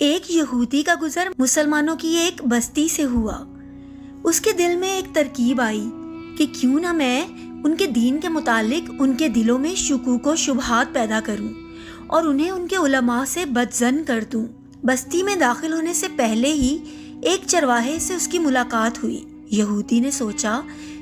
ایک یہودی کا گزر مسلمانوں کی ایک بستی سے ہوا۔ اس کے دل میں ایک ترکیب آئی کہ کیوں نہ میں ان کے دین کے متعلق ان کے دلوں میں شکوک و شبہات پیدا کروں اور انہیں ان کے علماء سے بدظن کر دوں۔ بستی میں داخل ہونے سے پہلے ہی ایک چرواہے سے اس کی ملاقات ہوئی۔ یہودی نے سوچا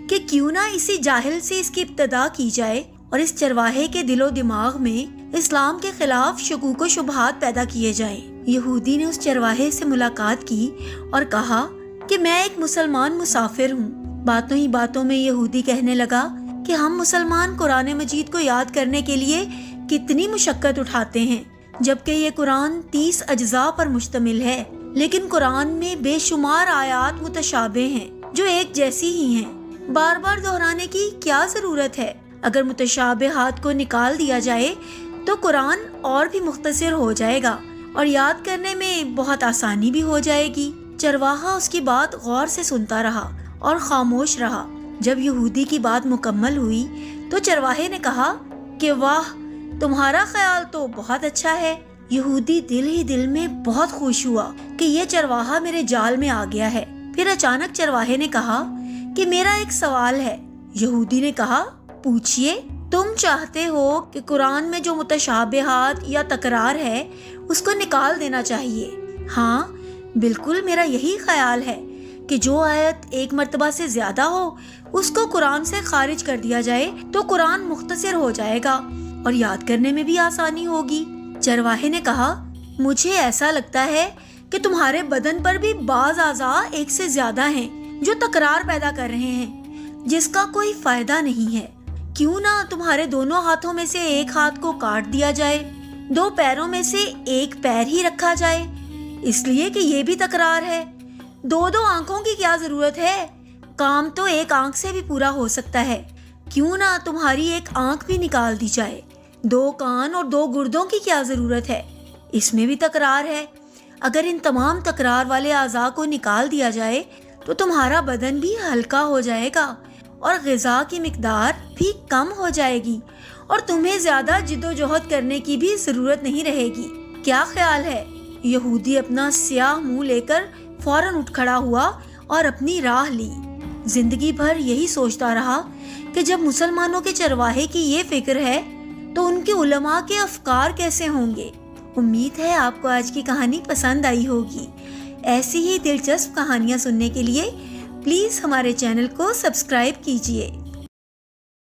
کہ کیوں نہ اسی جاہل سے اس کی ابتدا کی جائے اور اس چرواہے کے دل و دماغ میں اسلام کے خلاف شکوک و شبہات پیدا کیے جائیں۔ یہودی نے اس چرواہے سے ملاقات کی اور کہا کہ میں ایک مسلمان مسافر ہوں۔ باتوں ہی باتوں میں یہودی کہنے لگا کہ ہم مسلمان قرآن مجید کو یاد کرنے کے لیے کتنی مشقت اٹھاتے ہیں، جبکہ یہ قرآن 30 اجزاء پر مشتمل ہے، لیکن قرآن میں بے شمار آیات متشابہ ہیں جو ایک جیسی ہی ہیں۔ بار بار دہرانے کی کیا ضرورت ہے؟ اگر متشابہات کو نکال دیا جائے تو قرآن اور بھی مختصر ہو جائے گا اور یاد کرنے میں بہت آسانی بھی ہو جائے گی۔ چرواہا اس کی بات غور سے سنتا رہا اور خاموش رہا۔ جب یہودی کی بات مکمل ہوئی تو چرواہے نے کہا کہ واہ، تمہارا خیال تو بہت اچھا ہے۔ یہودی دل ہی دل میں بہت خوش ہوا کہ یہ چرواہا میرے جال میں آ گیا ہے۔ پھر اچانک چرواہے نے کہا کہ میرا ایک سوال ہے۔ یہودی نے کہا، پوچھئے۔ تم چاہتے ہو کہ قرآن میں جو متشابہات یا تکرار ہے اس کو نکال دینا چاہیے؟ ہاں، بالکل میرا یہی خیال ہے کہ جو آیت ایک مرتبہ سے زیادہ ہو اس کو قرآن سے خارج کر دیا جائے تو قرآن مختصر ہو جائے گا اور یاد کرنے میں بھی آسانی ہوگی۔ چرواہے نے کہا، مجھے ایسا لگتا ہے کہ تمہارے بدن پر بھی بعض اعضاء ایک سے زیادہ ہیں جو تکرار پیدا کر رہے ہیں جس کا کوئی فائدہ نہیں ہے۔ کیوں نہ تمہارے دونوں ہاتھوں میں سے ایک ہاتھ کو کاٹ دیا جائے، دو پیروں میں سے ایک پیر ہی رکھا جائے، اس لیے کہ یہ بھی تکرار ہے۔ دو آنکھوں کی کیا ضرورت ہے؟ کام تو ایک آنکھ سے بھی پورا ہو سکتا ہے۔ کیوں نہ تمہاری ایک آنکھ بھی نکال دی جائے؟ دو کان اور دو گردوں کی کیا ضرورت ہے؟ اس میں بھی تکرار ہے۔ اگر ان تمام تکرار والے اعضاء کو نکال دیا جائے تو تمہارا بدن بھی ہلکا ہو جائے گا اور غذا کی مقدار بھی کم ہو جائے گی اور تمہیں زیادہ جد و جہد کرنے کی بھی ضرورت نہیں رہے گی۔ کیا خیال ہے؟ یہودی اپنا سیاہ منہ لے کر فوراً اٹھ کھڑا ہوا اور اپنی راہ لی۔ زندگی بھر یہی سوچتا رہا کہ جب مسلمانوں کے چرواہے کی یہ فکر ہے تو ان کے علماء کے افکار کیسے ہوں گے۔ امید ہے آپ کو آج کی کہانی پسند آئی ہوگی۔ ایسی ہی دلچسپ کہانیاں سننے کے لیے پلیز ہمارے چینل کو سبسکرائب کیجیے۔